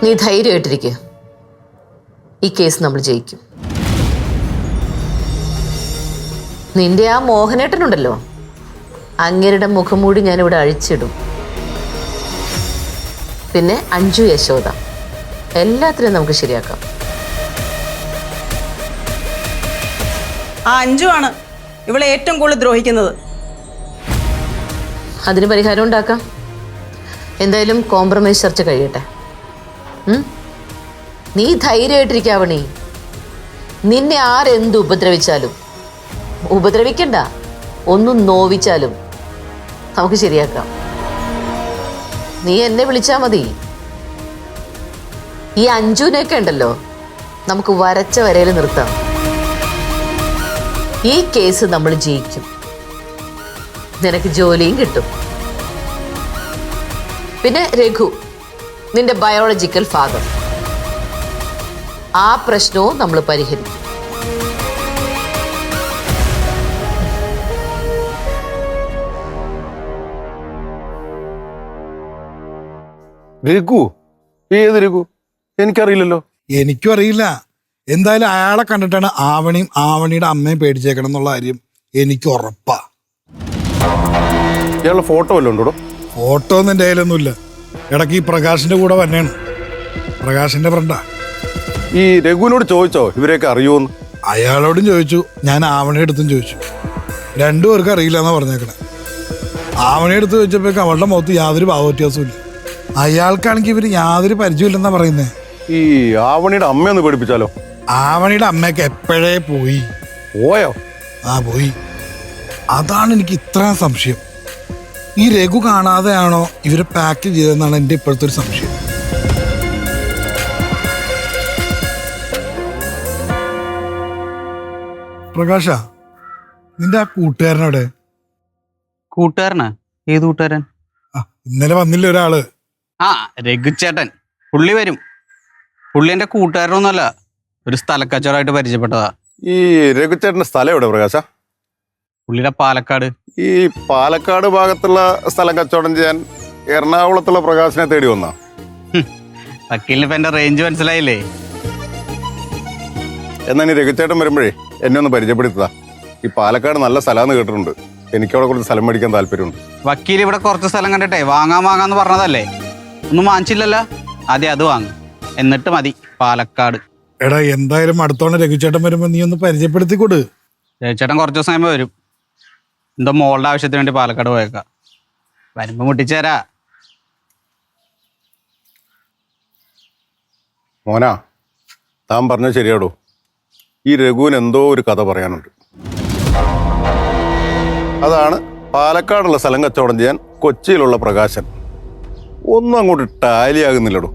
നീ ധൈര്യമായിട്ടിരിക്കുക. ഈ കേസ് നമ്മൾ ജയിക്കും. നിന്റെ ആ മോഹനേട്ടനുണ്ടല്ലോ, അങ്ങേരുടെ മുഖംമൂടി ഞാനിവിടെ അഴിച്ചിടും. പിന്നെ അഞ്ജു, യശോദ, എല്ലാത്തിനും നമുക്ക് ശരിയാക്കാം. ആ അഞ്ജു ആണ് ഇവളെ ഏറ്റവും കൂടുതൽ ദ്രോഹിക്കുന്നത്. അതിന് പരിഹാരം ഉണ്ടാക്കാം. എന്തായാലും കോംപ്രമൈസ് ചർച്ച കഴിയട്ടെ. നീ ധൈര്യമായിട്ടിരിക്കാവണി. നിന്നെ ആരെന്ത് ഉപദ്രവിച്ചാലും, ഉപദ്രവിക്കണ്ട, ഒന്നും നോവിച്ചാലും നമുക്ക് ശരിയാക്കാം. നീ എന്നെ വിളിച്ചാൽ മതി. ഈ അഞ്ജുവിനെയൊക്കെ ഉണ്ടല്ലോ, നമുക്ക് വരച്ച വരയിൽ നിർത്താം. ഈ കേസ് നമ്മൾ ജയിക്കും. നിനക്ക് ജോലിയും കിട്ടും. പിന്നെ രഘു, നിന്റെ ബയോളജിക്കൽ ഫാദർ, ആ പ്രശ്നവും നമ്മൾ പരിഹരിക്കും. രഘു? ഏത് രഘു? എനിക്കറിയില്ലല്ലോ. എനിക്കും അറിയില്ല. എന്തായാലും അയാളെ കണ്ടിട്ടാണ് ആവണിയും ആവണിയുടെ അമ്മയും പേടിച്ചേക്കണം എന്നുള്ള കാര്യം എനിക്ക് ഉറപ്പാ. ഇയാളുടെ ഫോട്ടോ വല്ലതും ഉണ്ടോ? ഫോട്ടോ ഒന്നും എൻ്റെ കയ്യിലൊന്നുമില്ല. ഇടയ്ക്ക് ഈ പ്രകാശിന്റെ കൂടെ തന്നെയാണ്. പ്രകാശിന്റെ ഫ്രണ്ടാ. ഈ രഘുവിനോട് ചോദിച്ചോ ഇവരെയൊക്കെ അറിയുമെന്ന്? അയാളോടും ചോദിച്ചു, ഞാൻ ആവണിയുടെ അടുത്തും ചോദിച്ചു. രണ്ടുപേർക്കും അറിയില്ല എന്നാ പറഞ്ഞേക്കണേ. ആവണിയുടെ അടുത്ത് ചോദിച്ചപ്പോഴേക്കും അവളുടെ മുഖത്ത് യാതൊരു ഭാവവ്യത്യാസവും ഇല്ല. അയാൾക്കാണെങ്കിൽ ഇവര് യാതൊരു പരിചയമില്ലെന്നാ പറയുന്നേ. ഈ ആവണിയുടെ അമ്മയൊന്ന് പേടിപ്പിച്ചാലോ? ആവണിയുടെ അമ്മയൊക്കെ എപ്പോഴേ പോയി. പോയോ? ആ പോയി. അതാണ് എനിക്ക് ഇത്രയും സംശയം. ഈ രഘു കാണാതെയാണോ ഇവരെ പാക്ക് ചെയ്തതെന്നാണ് എൻ്റെ ഇപ്പോഴത്തെ ഒരു സംശയം. പ്രകാശ, നിന്റെ ആ കൂട്ടുകാരനോടെ? കൂട്ടുകാരനാ? ഏത് കൂട്ടുകാരൻ? ഇന്നലെ വന്നില്ല ഒരാള്? ആ, രഘുച്ചേട്ടൻ. പുള്ളി വരും. പുള്ളി എൻ്റെ കൂട്ടുകാരനൊന്നുമല്ല, ഒരു സ്ഥലക്കച്ചവടമായിട്ട് പരിചയപ്പെട്ടതാ. ഈ രഘുച്ചേട്ടന്റെ സ്ഥലം എവിടെ പ്രകാശ? പുള്ളിയുടെ പാലക്കാട്. ഈ പാലക്കാട് ഭാഗത്തുള്ള സ്ഥലം കച്ചവടം ചെയ്യാൻ എറണാകുളത്തുള്ള പ്രകാശിനെ തേടി വന്നാ? വക്കീലിന് ഇപ്പൊ എൻ്റെ റേഞ്ച് മനസ്സിലായില്ലേ? എന്നാ നീ രഘുച്ചേട്ടൻ വരുമ്പോഴേ എന്നെ ഒന്ന് പരിചയപ്പെടുത്തുക. ഈ പാലക്കാട് നല്ല സ്ഥലമാണെന്ന് കേട്ടിട്ടുണ്ട്. എനിക്കവിടെ കുറച്ച് സ്ഥലം മേടിക്കാൻ താല്പര്യമുണ്ട്. വക്കീൽ ഇവിടെ കുറച്ച് സ്ഥലം കണ്ടിട്ടേ വാങ്ങാന്ന് പറഞ്ഞതല്ലേ? ഒന്നും വാങ്ങിച്ചില്ലല്ലോ. ആദ്യം അത് വാങ്ങും, എന്നിട്ട് മതി പാലക്കാട്. എടാ, എന്തായാലും അടുത്തോണം രഘുചേട്ടൻ വരുമ്പോ നീ ഒന്ന് പരിചയപ്പെടുത്തിക്കൊടു. രഘുചേട്ടൻ കുറച്ച് ദിവസം കഴിയുമ്പോൾ വരും. എന്തോ മോളുടെ ആവശ്യത്തിന് വേണ്ടി പാലക്കാട് പോയേക്കാം. വരുമ്പോ മുട്ടിച്ചേരാ. മോനാ, താൻ പറഞ്ഞത് ശരിയാടോ. ഈ രഘുവിന് എന്തോ ഒരു കഥ പറയാനുണ്ട്. അതാണ് പാലക്കാടുള്ള സ്ഥലം കച്ചവടം ചെയ്യാൻ കൊച്ചിയിലുള്ള പ്രകാശൻ. ഒന്നും അങ്ങോട്ട് ടാലിയാകുന്നില്ലടോ.